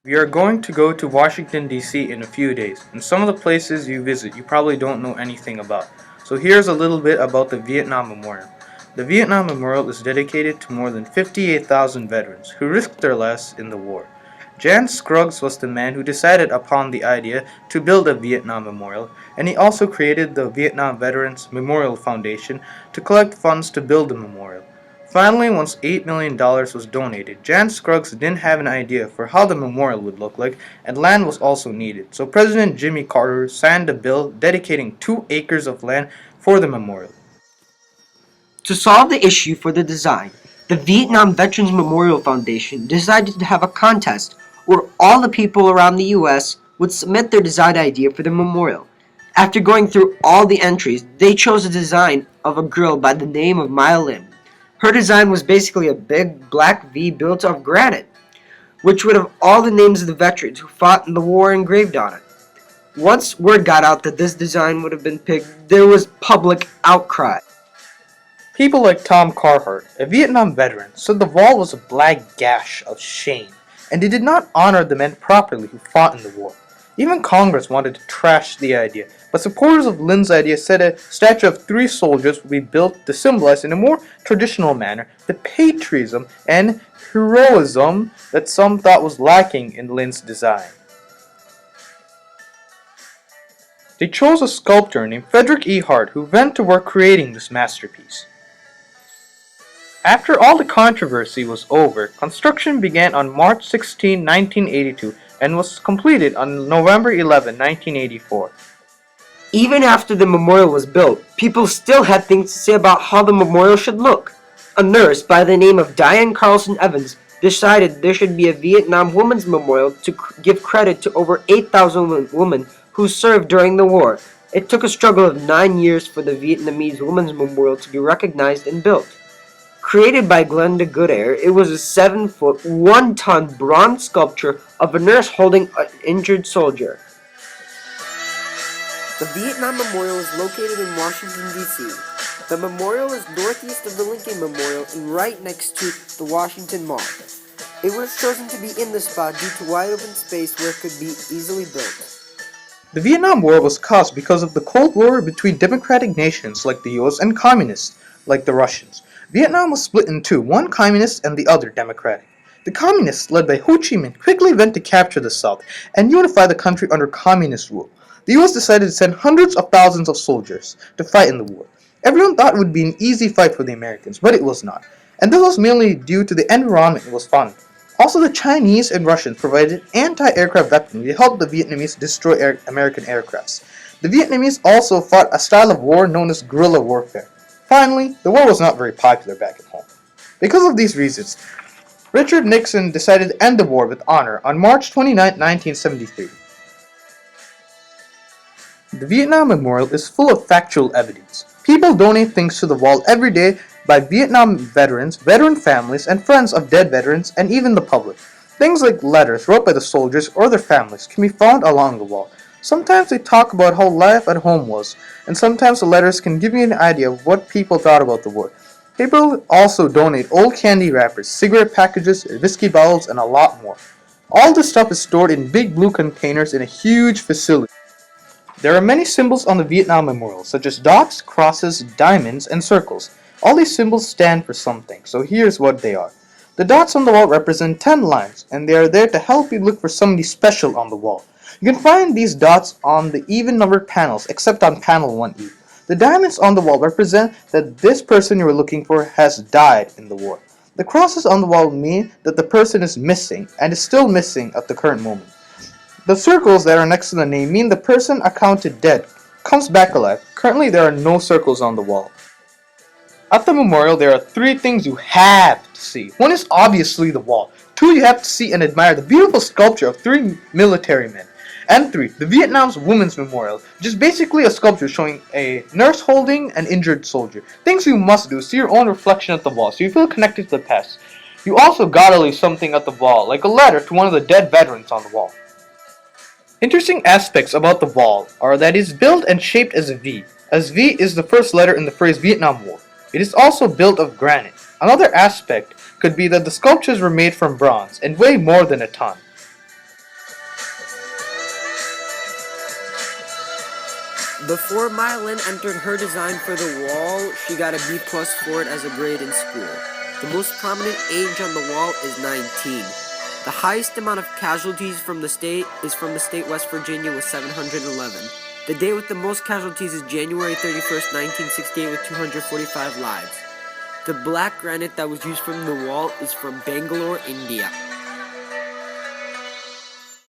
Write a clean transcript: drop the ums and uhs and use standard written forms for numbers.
We are going to go to Washington, D.C. in a few days, and some of the places you visit you probably don't know anything about. So here's a little bit about the Vietnam Memorial. The Vietnam Memorial is dedicated to more than 58,000 veterans who risked their lives in the war. Jan Scruggs was the man who decided upon the idea to build a Vietnam Memorial, and he also created the Vietnam Veterans Memorial Foundation to collect funds to build the memorial. Finally, once $8 million was donated, Jan Scruggs didn't have an idea for how the memorial would look like, and land was also needed, so President Jimmy Carter signed a bill dedicating 2 acres of land for the memorial. To solve the issue for the design, the Vietnam Veterans Memorial Foundation decided to have a contest where all the people around the U.S. would submit their design idea for the memorial. After going through all the entries, they chose a design of a girl by the name of Maya Lim. Her design was basically a big black V built of granite, which would have all the names of the veterans who fought in the war engraved on it. Once word got out that this design would have been picked, there was public outcry. People like Tom Carhart, a Vietnam veteran, said the wall was a black gash of shame, and it did not honor the men properly who fought in the war. Even Congress wanted to trash the idea, but supporters of Lin's idea said a statue of 3 soldiers would be built to symbolize in a more traditional manner the patriotism and heroism that some thought was lacking in Lin's design. They chose a sculptor named Frederick E. Hart who went to work creating this masterpiece. After all the controversy was over, construction began on March 16, 1982 and was completed on November 11, 1984. Even after the memorial was built, people still had things to say about how the memorial should look. A nurse by the name of Diane Carlson Evans decided there should be a Vietnam Women's Memorial to give credit to over 8,000 women who served during the war. It took a struggle of 9 years for the Vietnamese Women's Memorial to be recognized and built. Created by Glenda Goodair, it was a 7-foot, 1-ton bronze sculpture of a nurse holding an injured soldier. The Vietnam Memorial is located in Washington, D.C. The memorial is northeast of the Lincoln Memorial and right next to the Washington Mall. It was chosen to be in this spot due to wide open space where it could be easily built. The Vietnam War was caused because of the Cold War between democratic nations like the US and communists like the Russians. Vietnam was split in two, one communist and the other democratic. The communists, led by Ho Chi Minh, quickly went to capture the South and unify the country under communist rule. The US decided to send hundreds of thousands of soldiers to fight in the war. Everyone thought it would be an easy fight for the Americans, but it was not. And this was mainly due to the environment it was found in. Also, the Chinese and Russians provided anti-aircraft weaponry to help the Vietnamese destroy American aircrafts. The Vietnamese also fought a style of war known as guerrilla warfare. Finally, the war was not very popular back at home. Because of these reasons, Richard Nixon decided to end the war with honor on March 29, 1973. The Vietnam Memorial is full of factual evidence. People donate things to the wall every day by Vietnam veterans, veteran families, and friends of dead veterans, and even the public. Things like letters wrote by the soldiers or their families can be found along the wall. Sometimes they talk about how life at home was, and sometimes the letters can give you an idea of what people thought about the war. People also donate old candy wrappers, cigarette packages, whiskey bottles, and a lot more. All this stuff is stored in big blue containers in a huge facility. There are many symbols on the Vietnam Memorial, such as dots, crosses, diamonds, and circles. All these symbols stand for something, so here's what they are. The dots on the wall represent 10 lines, and they are there to help you look for somebody special on the wall. You can find these dots on the even-numbered panels, except on panel 1E. The diamonds on the wall represent that this person you are looking for has died in the war. The crosses on the wall mean that the person is missing, and is still missing at the current moment. The circles that are next to the name mean the person accounted dead comes back alive. Currently, there are no circles on the wall. At the memorial, there are 3 things you have to see. One is obviously the wall. 2, you have to see and admire the beautiful sculpture of 3 military men. And 3, the Vietnam's Women's Memorial, which is basically a sculpture showing a nurse holding an injured soldier. Things you must do, see your own reflection at the wall so you feel connected to the past. You also gotta leave something at the wall, like a letter to one of the dead veterans on the wall. Interesting aspects about the wall are that it is built and shaped as a V, as V is the first letter in the phrase Vietnam War. It is also built of granite. Another aspect could be that the sculptures were made from bronze and weigh more than a ton. Before Myelin entered her design for the wall, she got a B+ for it as a grade in school. The most prominent age on the wall is 19. The highest amount of casualties from the state West Virginia with 711. The day with the most casualties is January 31st, 1968 with 245 lives. The black granite that was used from the wall is from Bangalore, India.